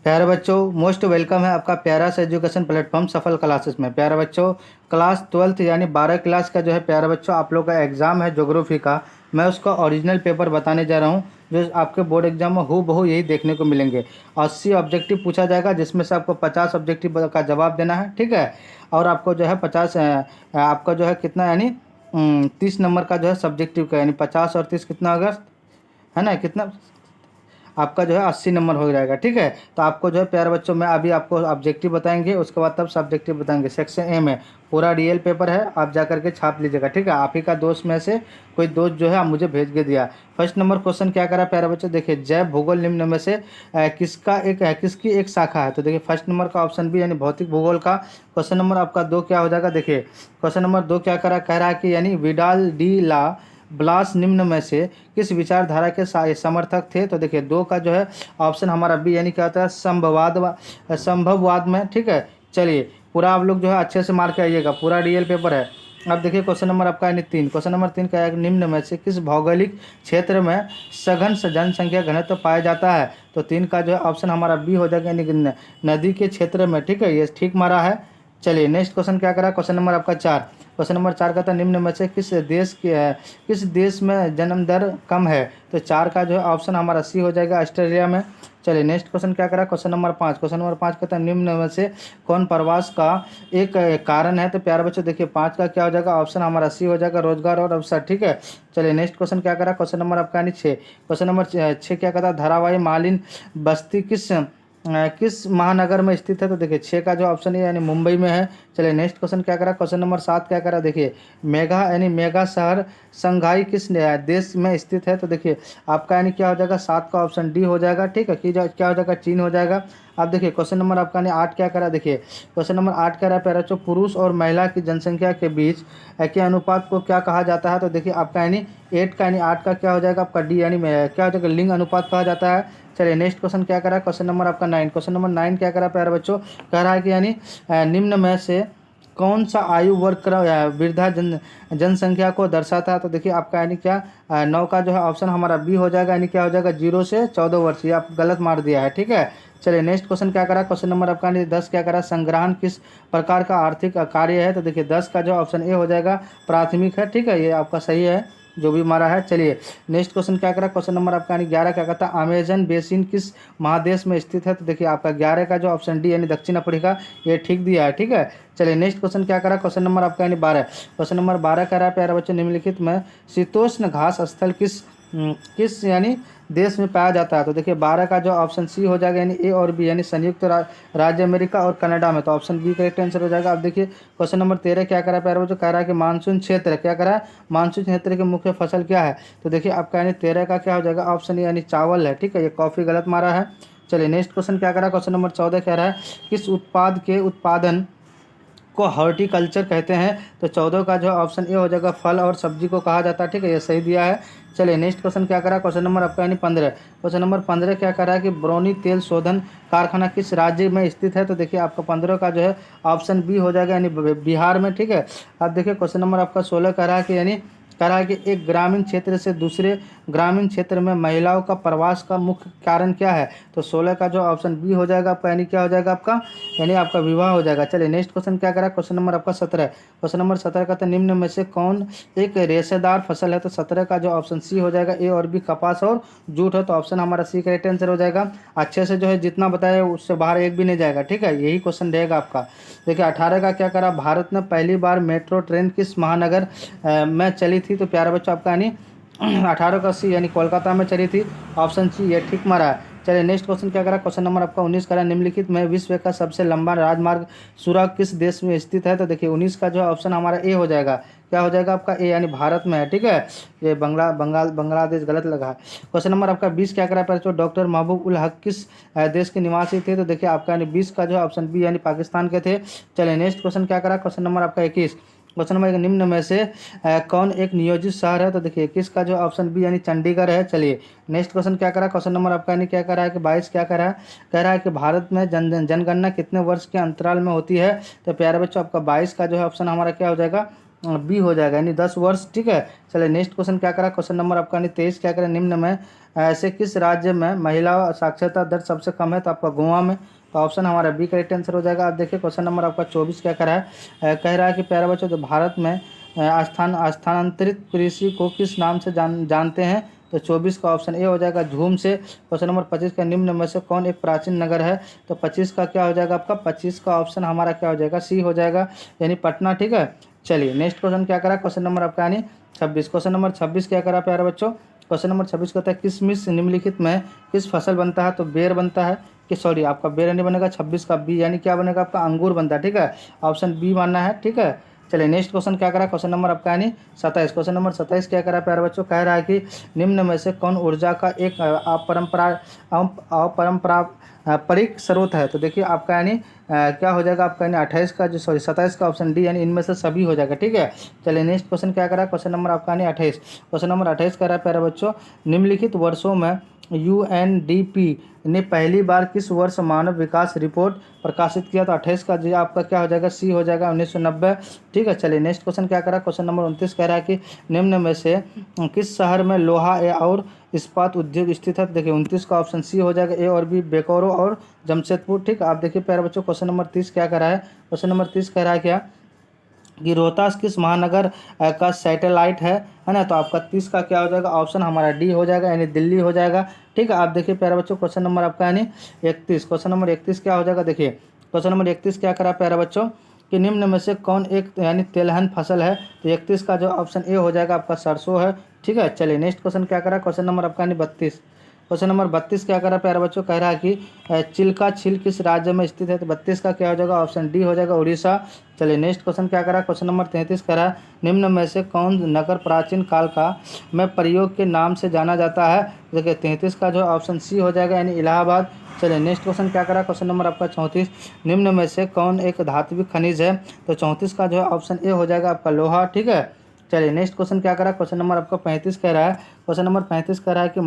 प्यारे बच्चों, most welcome है आपका प्यारा सा एजुकेशन प्लेटफॉर्म सफल क्लासेस में। प्यारे बच्चों, क्लास 12th यानी 12 क्लास का जो है प्यारे बच्चों आप लोग का एग्ज़ाम है ज्योग्राफी का। मैं उसका ओरिजिनल पेपर बताने जा रहा हूँ जो आपके बोर्ड एग्जाम में हूबहू यही देखने को मिलेंगे। 80 ऑब्जेक्टिव पूछा जाएगा जिसमें से आपको 50 ऑब्जेक्टिव का जवाब देना है, ठीक है। और आपको जो है 50 आपका जो है कितना यानी 30 नंबर का जो है सब्जेक्टिव का, यानी 50 और 30 कितना होगा, है ना, कितना आपका जो है 80 नंबर हो जाएगा, ठीक है। तो आपको जो है प्यारे बच्चों में अभी आपको ऑब्जेक्टिव बताएंगे, उसके बाद तब सब्जेक्टिव बताएंगे। सेक्शन ए में पूरा रियल पेपर है, आप जा करके छाप लीजिएगा, ठीक है। आप ही का दोस्त में से कोई दोस्त जो है आप मुझे भेज के दिया। फर्स्ट नंबर क्वेश्चन क्या करा प्यारे बच्चों, देखिए जैव भूगोल निम्न में से किसकी एक शाखा है। तो देखिए फर्स्ट नंबर का ऑप्शन भी यानी भौतिक भूगोल का। क्वेश्चन नंबर आपका 2 क्या हो जाएगा, देखिए क्वेश्चन नंबर 2 क्या कह रहा है कि यानी विडाल डी ला ब्लास निम्न में से किस विचारधारा के समर्थक थे। तो देखिए 2 का जो है ऑप्शन हमारा बी यानी क्या होता है संभववाद में, ठीक है। चलिए पूरा आप लोग जो है अच्छे से मार के आइएगा, पूरा रियल पेपर है। अब देखिए क्वेश्चन नंबर आपका यानी 3, क्वेश्चन नंबर 3 का निम्न में से किस भौगोलिक क्षेत्र में सघन जनसंख्या घनत्व पाया जाता है। तो 3 का जो है ऑप्शन हमारा बी हो जाएगा यानी नदी के क्षेत्र में, ठीक है। ये ठीक मारा है। चलिए नेक्स्ट क्वेश्चन क्या करा, क्वेश्चन नंबर आपका 4, क्वेश्चन नंबर 4 का था निम्न में से किस देश में जन्म दर कम है। तो 4 का जो है ऑप्शन हमारा सी हो जाएगा, ऑस्ट्रेलिया में। चलिए नेक्स्ट क्वेश्चन क्या करा, क्वेश्चन नंबर 5, क्वेश्चन नंबर 5 का था निम्न में से कौन प्रवास का एक कारण है। तो प्यारे बच्चों देखिए 5 का क्या हो जाएगा, ऑप्शन हमारा सी हो जाएगा, रोजगार और अवसर, ठीक है। चलिए नेक्स्ट क्वेश्चन क्या करा, क्वेश्चन नंबर आपका यानी 6, क्वेश्चन नंबर 6 क्या कहता है, धारावाही मालिन बस्ती किस महानगर में स्थित है। तो देखिए 6 का जो ऑप्शन है यानी मुंबई में है। चलिए नेक्स्ट क्वेश्चन क्या करा, क्वेश्चन नंबर 7 क्या करा, देखिए मेगा यानी मेगा शहर संघाई किस देश में स्थित है। तो देखिए आपका यानी क्या हो जाएगा, 7 का ऑप्शन डी हो जाएगा, ठीक है। क्या हो जाएगा, चीन हो जाएगा। अब देखिए क्वेश्चन नंबर आपका यानी 8 क्या करा, देखिए क्वेश्चन नंबर 8 कह रहा है प्यारा बच्चों पुरुष और महिला की जनसंख्या के बीच के अनुपात को क्या कहा जाता है। तो देखिए आपका यानी 8 का यानी 8 का क्या हो जाएगा आपका डी यानी क्या हो जाएगा, लिंग अनुपात कहा जाता है। चलिए नेक्स्ट क्वेश्चन क्या करा, क्वेश्चन नंबर आपका 9, क्वेश्चन नंबर 9 क्या करा प्यारे बच्चों, कह रहा है कि यानी निम्न में से कौन सा आयु वर्ग वृद्धा जनसंख्या को दर्शाता है। तो देखिए आपका यानी क्या 9 का जो है ऑप्शन हमारा बी हो जाएगा, यानी क्या हो जाएगा 0 से 14 वर्ष। ये आप गलत मार दिया है, ठीक है। चलिए नेक्स्ट क्वेश्चन क्या करा, क्वेश्चन नंबर आपका 10 क्या करा, संग्रहण किस प्रकार का आर्थिक कार्य है। तो देखिए 10 का जो ऑप्शन ए हो जाएगा, प्राथमिक है, ठीक है। ये आपका सही है जो भी मारा है। चलिए नेक्स्ट क्वेश्चन क्या करा, क्वेश्चन नंबर आपका यानी 11 क्या कहता है, अमेजन बेसिन किस महादेश में स्थित है। तो देखिए आपका 11 का जो ऑप्शन डी यानी दक्षिण अफ्रीका, ये ठीक दिया है, ठीक है। चलिए नेक्स्ट क्वेश्चन क्या करा, क्वेश्चन नंबर आपका यानी 12, क्वेश्चन नंबर 12 कह रहा है प्यारे बच्चों निम्नलिखित में शीतोष्ण घास स्थल किस यानी देश में पाया जाता है। तो देखिए 12 का जो ऑप्शन सी हो जाएगा यानी ए और बी यानी संयुक्त राज्य अमेरिका और कनाडा में। तो ऑप्शन बी करेक्ट आंसर हो जाएगा। अब देखिए क्वेश्चन नंबर 13 क्या करा प्यारे बच्चों, कह रहा है कि मानसून क्षेत्र क्या करा है, मानसून क्षेत्र की मुख्य फसल क्या है। तो देखिए आपका यानी 13 का क्या हो जाएगा, ऑप्शन यानी चावल है, ठीक है। ये कॉफ़ी गलत मारा है। चलिए नेक्स्ट क्वेश्चन क्या करा, क्वेश्चन नंबर 14 कह रहा है किस उत्पाद के उत्पादन को हॉर्टिकल्चर कहते हैं। तो 14 का जो ऑप्शन ए हो जाएगा, फल और सब्जी को कहा जाता है, ठीक है। ये सही दिया है। चलिए नेक्स्ट क्वेश्चन क्या करा, क्वेश्चन नंबर आपका यानी 15, क्वेश्चन नंबर 15 क्या करा है कि ब्रोनी तेल शोधन कारखाना किस राज्य में स्थित है। तो देखिए आपका 15 का जो है ऑप्शन बी हो जाएगा यानी बिहार में, ठीक है। अब देखिए क्वेश्चन नंबर आपका 16 कह रहा है कि यानी कह रहा है कि एक ग्रामीण क्षेत्र से दूसरे ग्रामीण क्षेत्र में महिलाओं का प्रवास का मुख्य कारण क्या है। तो 16 का जो ऑप्शन बी हो जाएगा आपका यानी क्या हो जाएगा आपका यानी आपका विवाह हो जाएगा। चलिए नेक्स्ट क्वेश्चन क्या करा, क्वेश्चन नंबर आपका 17, क्वेश्चन नंबर 17 का तो निम्न में से कौन एक रेशेदार फसल है। तो 17 का जो ऑप्शन सी हो जाएगा, ए और बी कपास और जूट है। तो ऑप्शन हमारा सी करेक्ट आंसर हो जाएगा। अच्छे से जो है जितना बताया उससे बाहर एक भी नहीं जाएगा, ठीक है। यही क्वेश्चन रहेगा आपका। देखिए 18 का क्या करा, भारत में पहली बार मेट्रो ट्रेन किस महानगर में चली थी। तो प्यारे बच्चों आपका यानी 18 का सी यानी कोलकाता में चली थी, ऑप्शन सी ये ठीक मारा है। चलिए नेक्स्ट क्वेश्चन क्या करा, क्वेश्चन नंबर आपका 19 करा निम्नलिखित में विश्व का सबसे लंबा राजमार्ग सुरंग किस देश में स्थित है। तो देखिए 19 का जो ऑप्शन हमारा ए हो जाएगा, क्या हो जाएगा आपका ए यानी भारत में है, ठीक है। ये बांग्लादेश गलत लगा है। क्वेश्चन नंबर आपका 20 क्या करा पर डॉक्टर महबूब उल हक किस देश के निवासी थे। तो देखिए आपका यानी 20 का जो ऑप्शन बी यानी पाकिस्तान के थे। चलिए नेक्स्ट क्वेश्चन क्या करा, क्वेश्चन नंबर आपका 21, क्वेश्चन नंबर निम्न में से कौन एक नियोजित शहर है। तो देखिए 21 का जो ऑप्शन बी यानी चंडीगढ़ है। चलिए नेक्स्ट क्वेश्चन क्या करा, क्वेश्चन नंबर आपका यानी क्या करा है कि 22 क्या करा है, कह रहा है कि भारत में जनगणना कितने वर्ष के अंतराल में होती है। तो प्यारे बच्चों आपका 22 का जो है ऑप्शन हमारा क्या हो जाएगा, बी हो जाएगा यानी 10 वर्ष। ठीक है, चलिए नेक्स्ट क्वेश्चन क्या करा, क्वेश्चन नंबर आपका यानी 23 क्या करें, निम्न में ऐसे किस राज्य में महिला साक्षरता दर सबसे कम है, तो आपका गोवा में। तो ऑप्शन हमारा बी करेक्ट आंसर हो जाएगा। आप देखिए क्वेश्चन नंबर आपका 24 क्या करा है, कह रहा है कि प्यारे बच्चों जो भारत में स्थानांतरित कृषि को किस नाम से जानते हैं, तो 24 का ऑप्शन ए हो जाएगा झूम से। क्वेश्चन नंबर 25 का निम्न में से कौन एक प्राचीन नगर है, तो 25 का क्या हो जाएगा आपका, 25 का ऑप्शन हमारा क्या हो जाएगा, सी हो जाएगा यानी पटना। ठीक है, चलिए नेक्स्ट क्वेश्चन क्या करा, क्वेश्चन नंबर आपका यानी 26। क्वेश्चन नंबर 26 क्या करा प्यारे बच्चों, क्वेश्चन नंबर 26 कहता है किसमिस निम्नलिखित में किस फसल बनता है, तो बेर बनता है कि सॉरी आपका बेर नहीं बनेगा, 26 का बी यानी क्या बनेगा आपका अंगूर बनता है। ठीक है, ऑप्शन बी मानना है। ठीक है, चलिए नेक्स्ट क्वेश्चन क्या करा, क्वेश्चन नंबर आपका यानी 27। क्वेश्चन नंबर 27 क्या करा प्यारे बच्चों, कह रहा है कि निम्न में से कौन ऊर्जा का एक अपरंपरारिक स्रोत है, तो देखिए आपका यानी क्या हो जाएगा आपका यानी 28 का जो सॉरी 27 का ऑप्शन डी यानी इनमें से सभी हो जाएगा। ठीक है, चलिए नेक्स्ट क्वेश्चन क्या करा, क्वेश्चन नंबर आपका यानी 28। क्वेश्चन नंबर 28 कह रहा है प्यारे बच्चों, निम्नलिखित वर्षों में यूएनडीपी ने पहली बार किस वर्ष मानव विकास रिपोर्ट प्रकाशित किया, तो 28 का जो आपका क्या हो जाएगा, सी हो जाएगा 1990। ठीक है, चलिए नेक्स्ट क्वेश्चन क्या करा, क्वेश्चन नंबर 29 कह रहा है कि निम्न में से किस शहर में लोहा और इस्पात उद्योग स्थित है, तो देखिए 29 का ऑप्शन सी हो जाएगा, ए और बी बेकोरो और जमशेदपुर। ठीक है, आप देखिए प्यारे बच्चों क्वेश्चन नंबर 30 क्या करा है, क्वेश्चन नंबर 30 कह रहा है क्या कि रोहतास किस महानगर का सैटेलाइट है ना, तो आपका 30 का क्या हो जाएगा, ऑप्शन हमारा डी हो जाएगा यानी दिल्ली हो जाएगा। ठीक है, आप देखिए प्यारे बच्चों क्वेश्चन नंबर आपका यानी 31। क्वेश्चन नंबर 31 क्या हो जाएगा, देखिए क्वेश्चन नंबर 31 क्या करा प्यारे बच्चों कि निम्न में से कौन एक यानी तेलहन फसल है, तो 31 का जो ऑप्शन ए हो जाएगा आपका सरसों है। ठीक है, चलिए नेक्स्ट क्वेश्चन क्या करा, क्वेश्चन नंबर आपका यानी 32। क्वेश्चन नंबर 32 क्या करा प्यारे बच्चों, कह रहा है कि चिल्का झील किस राज्य में स्थित है, तो 32 का क्या हो जाएगा, ऑप्शन डी हो जाएगा उड़ीसा। चलिए नेक्स्ट क्वेश्चन क्या करा, क्वेश्चन नंबर 33 कह रहा है निम्न में से कौन नगर प्राचीन काल का में प्रयोग के नाम से जाना जाता है, देखिए 33 का जो ऑप्शन सी हो जाएगा यानी इलाहाबाद। चलिए नेक्स्ट क्वेश्चन क्या करा, क्वेश्चन नंबर आपका 34, निम्न में से कौन एक धात्विक खनिज है, तो 34 का जो है ऑप्शन ए हो जाएगा आपका लोहा। ठीक है, चलिए नेक्स्ट क्वेश्चन क्या करा, क्वेश्चन नंबर आपका 35 कह रहा है, क्वेश्चन नंबर 35 कह रहा है कि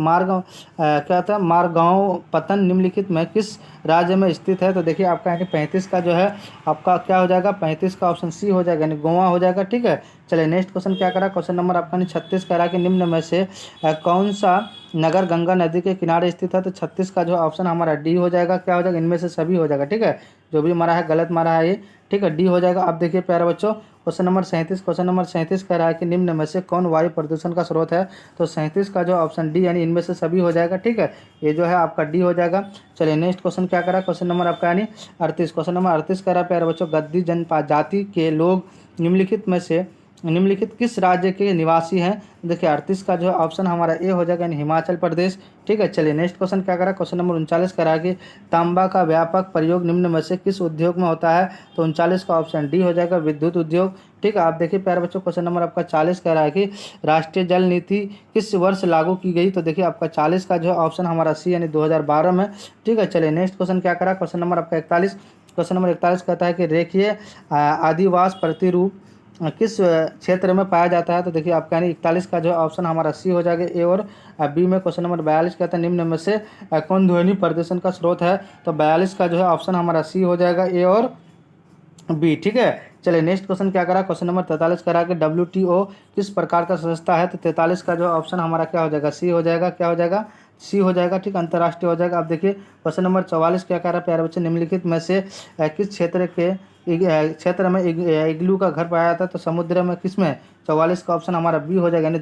क्या था मारगांव पतन निम्नलिखित में किस राज्य में स्थित है, तो देखिए आपका यानी 35 का जो है आपका क्या हो जाएगा, 35 का ऑप्शन सी हो जाएगा यानी गोवा हो जाएगा। ठीक है, चलिए नेक्स्ट क्वेश्चन क्या करा, क्वेश्चन नंबर आपका यानी 36 कह रहा है कि निम्न में से कौन सा नगर गंगा नदी के किनारे स्थित है, तो 36 का जो ऑप्शन हमारा डी हो जाएगा, क्या हो जाएगा, इनमें से सभी हो जाएगा। ठीक है, जो भी मारा है गलत मारा है ये। ठीक है, डी हो जाएगा। आप देखिए प्यारे बच्चों क्वेश्चन नंबर 37, क्वेश्चन नंबर 37 कह रहा है कि निम्न में से कौन वायु प्रदूषण का स्रोत है, तो 37 का जो ऑप्शन डी यानी इनमें से सभी हो जाएगा। ठीक है, ये जो है आपका डी हो जाएगा। चलिए नेक्स्ट क्वेश्चन क्या करा, क्वेश्चन नंबर आपका यानी 38। क्वेश्चन नंबर 38 कह रहा है प्यारे बच्चों गद्दी जनजाति के लोग निम्नलिखित किस राज्य के निवासी हैं, देखिए 38 का जो है ऑप्शन हमारा ए हो जाएगा यानी हिमाचल प्रदेश। ठीक है, चलिए नेक्स्ट क्वेश्चन क्या करा, क्वेश्चन नंबर 39 करा कि तांबा का व्यापक प्रयोग निम्न में से किस उद्योग में होता है, तो 39 का ऑप्शन डी हो जाएगा विद्युत उद्योग। ठीक है, आप देखिए प्यारे बच्चों क्वेश्चन नंबर आपका 40 कह रहा है कि राष्ट्रीय जल नीति किस वर्ष लागू की गई, तो देखिए आपका 40 का जो है ऑप्शन हमारा सी यानी 2012 में। ठीक है, चलिए नेक्स्ट क्वेश्चन क्या करा, क्वेश्चन नंबर आपका 41। क्वेश्चन नंबर 41 कहता है कि रेखीय आदिवास प्रतिरूप किस क्षेत्र में पाया जाता है, तो देखिए आपका यानी 41 का जो ऑप्शन हमारा सी हो जाएगा ए और बी में। क्वेश्चन नंबर 42 कहता है निम्न में से कौन ध्वनि प्रदूषण का स्रोत है, तो 42 का जो है ऑप्शन हमारा सी हो जाएगा ए और बी। ठीक है, चलिए नेक्स्ट क्वेश्चन क्या करा, क्वेश्चन नंबर 43 करा कि WTO किस प्रकार का संस्था है, तो 43 का जो ऑप्शन हमारा क्या हो जाएगा, सी हो जाएगा, क्या हो जाएगा, सी हो जाएगा। ठीक, अंतर्राष्ट्रीय हो जाएगा। आप देखिए क्वेश्चन नंबर 44 क्या कह रहा है प्यारे बच्चे निम्नलिखित में से किस क्षेत्र में इग्लू का घर पाया जाता है, तो समुद्र में किस में, 44 का ऑप्शन हमारा बी हो जाएगा यानी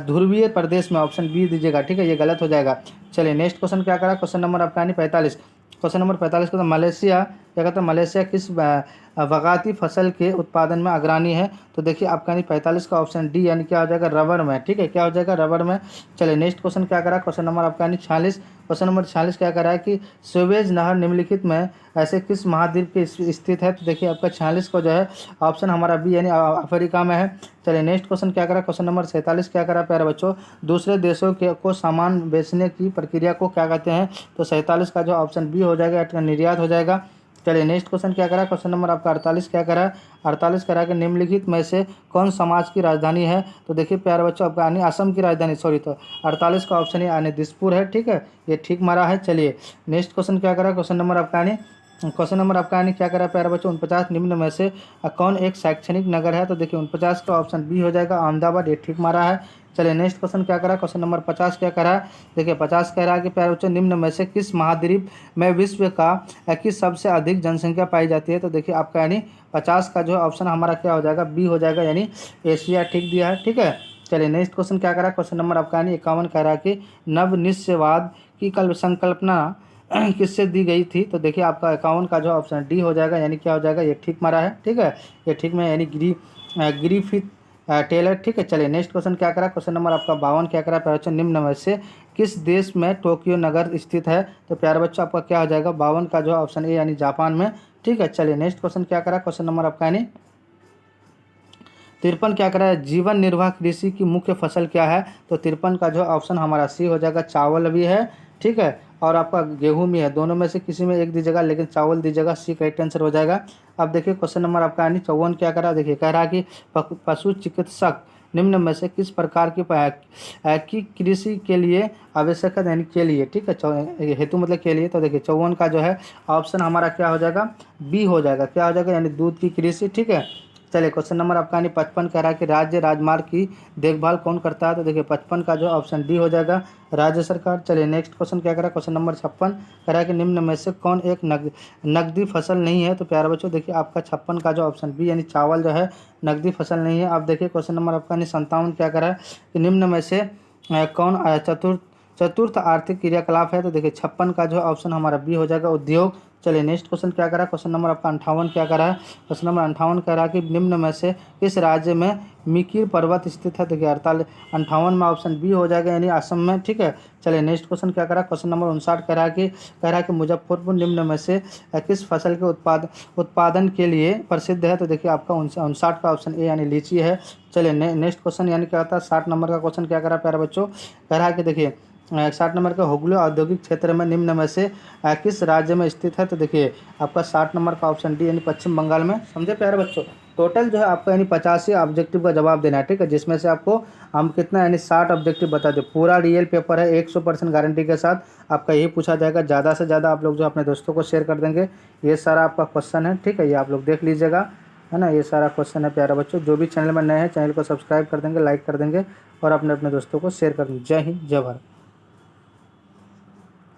ध्रुवीय प्रदेश में, ऑप्शन बी दीजिएगा। ठीक है, ये गलत हो जाएगा। चलिए नेक्स्ट क्वेश्चन क्या करा, क्वेश्चन नंबर आपका यानी 45। क्वेश्चन नंबर 45 का तो मलेशिया क्या कहता है, मलेशिया किस बगाती फसल के उत्पादन में अग्रणी है, तो देखिए आपका यानी 45 का ऑप्शन डी यानी क्या हो जाएगा, रबर में। ठीक है, क्या हो जाएगा, रबर में। चलिए नेक्स्ट क्वेश्चन क्या करा, क्वेश्चन नंबर आपका यानी 46। क्वेश्चन नंबर 46 क्या करा है कि सुएज नहर निम्नलिखित में ऐसे किस महाद्वीप के स्थित है, तो देखिए आपका 46 को जो है ऑप्शन हमारा बी यानी अफ्रीका में है। चलिए नेक्स्ट क्वेश्चन क्या करा, क्वेश्चन नंबर 47 क्या करा प्यारे बच्चों, दूसरे देशों के को सामान बेचने की प्रक्रिया को क्या कहते हैं, तो 47 का जो ऑप्शन बी हो जाएगा निर्यात हो जाएगा। चलिए नेक्स्ट क्वेश्चन क्या करा, क्वेश्चन नंबर आपका 48 क्या करा, 48 करा कि निम्नलिखित में से कौन समाज की राजधानी है, तो देखिए प्यारे बच्चों आपका यानी असम की राजधानी सॉरी, तो 48 का ऑप्शन यानी दिसपुर है। ठीक है, ये ठीक मारा है। चलिए नेक्स्ट क्वेश्चन क्या करा, क्वेश्चन नंबर आपका यानी क्वेश्चन नंबर आपका यानी क्या करा प्यारे बच्चों, 49 निम्न में से कौन एक शैक्षणिक नगर है? तो देखिए 49 का ऑप्शन बी हो जाएगा अहमदाबाद, ये ठीक मारा है। चलिए नेक्स्ट क्वेश्चन क्या करा, क्वेश्चन नंबर 50 क्या करा है? देखिए 50 कह रहा है कि प्यारे बच्चों निम्न में से किस महाद्वीप में विश्व का किस सबसे अधिक जनसंख्या पाई जाती है? तो देखिए आपका यानी 50 का जो ऑप्शन हमारा क्या हो जाएगा, बी हो जाएगा, यानी एशिया ठीक दिया है। ठीक है, चलिए नेक्स्ट क्वेश्चन क्या करा, क्वेश्चन नंबर आपका यानी 51 कह रहा है कि नवनिश्चयवाद की संकल्पना किससे दी गई थी? तो देखिए आपका 51 का जो ऑप्शन डी हो जाएगा, यानी क्या हो जाएगा, ये ठीक मारा है। ठीक है, ये ठीक में यानी ग्रिफिथ टेलर। ठीक है, चलिए नेक्स्ट क्वेश्चन क्या करा, क्वेश्चन नंबर आपका 52 क्या करा प्यारे बच्चों, निम्न में से किस देश में टोक्यो नगर स्थित है? तो प्यारे बच्चों आपका क्या हो जाएगा, 52 का जो ऑप्शन ए यानी जापान में। ठीक है, चलिए नेक्स्ट क्वेश्चन क्या करा, क्वेश्चन नंबर आपका यानी 53 क्या करा है, जीवन निर्वाह कृषि की मुख्य फसल क्या है? तो 53 का जो ऑप्शन हमारा सी हो जाएगा, चावल भी है। ठीक है, और आपका गेहूं भी है, दोनों में से किसी में एक दीजिएगा, लेकिन चावल दीजिएगा, सी करेक्ट आंसर हो जाएगा। अब देखिए क्वेश्चन नंबर आपका यानी 54 क्या करा, देखिए कह रहा है कि पशु चिकित्सक निम्न में से किस प्रकार की कृषि के लिए आवश्यक है, यानी के लिए। ठीक है, हेतु मतलब के लिए। तो देखिए 54 का जो है ऑप्शन हमारा क्या हो जाएगा, बी हो जाएगा, क्या हो जाएगा, यानी दूध की कृषि। ठीक है, चलिए क्वेश्चन नंबर आपका यानी 55 कह रहा है कि राज्य राजमार्ग की देखभाल कौन करता है? तो देखिए 55 का जो ऑप्शन डी हो जाएगा, राज्य सरकार। चलिए नेक्स्ट क्वेश्चन क्या करा, क्वेश्चन नंबर 56 कह रहा है कि निम्न में से कौन एक नकदी फसल नहीं है? तो प्यारे बच्चों देखिए आपका 56 का जो ऑप्शन बी यानी चावल जो है नकदी फसल नहीं है। आप देखिए क्वेश्चन नंबर आपका यानी 57 क्या करा है कि निम्न में से कौन चतुर्थ आर्थिक क्रियाकलाप है? तो देखिए 56 का जो ऑप्शन हमारा बी हो जाएगा, उद्योग। चलिए नेक्स्ट क्वेश्चन क्या करा, क्वेश्चन नंबर आपका 58 क्या करा है, क्वेश्चन नंबर 58 कह रहा है कि निम्न में से किस राज्य में मिकिर पर्वत स्थित है? देखिए 58 में ऑप्शन बी हो जाएगा, यानी असम में। ठीक है, चलिए नेक्स्ट क्वेश्चन क्या करा, क्वेश्चन नंबर 59 कह रहा है कि मुजफ्फरपुर निम्न में से किस फसल के उत्पादन के लिए प्रसिद्ध है? तो देखिए आपका 59 का ऑप्शन ए यानी लीची है। चलिए नेक्स्ट क्वेश्चन यानी क्या होता है, 60 नंबर का क्वेश्चन क्या करा प्यारे बच्चों, कह रहा है कि देखिए 60 नंबर का हुगली औद्योगिक क्षेत्र में निम्न में से किस राज्य में स्थित है? तो देखिए आपका 60 नंबर का ऑप्शन डी यानी पश्चिम बंगाल में। समझे प्यारे बच्चों, टोटल जो है आपका यानी 85 ऑब्जेक्टिव का जवाब देना है। ठीक है, जिसमें से आपको हम कितना यानी 60 ऑब्जेक्टिव बता दें। पूरा रियल पेपर है, 100% गारंटी के साथ आपका यही पूछा जाएगा। ज़्यादा से ज़्यादा आप लोग जो अपने दोस्तों को शेयर कर देंगे। ये सारा आपका क्वेश्चन है। ठीक है, ये आप लोग देख लीजिएगा, है ना, ये सारा क्वेश्चन है प्यारे बच्चों। जो भी चैनल में नए हैं चैनल को सब्सक्राइब कर देंगे, लाइक कर देंगे और अपने अपने दोस्तों को शेयर कर देंगे। जय हिंद, जय भारत।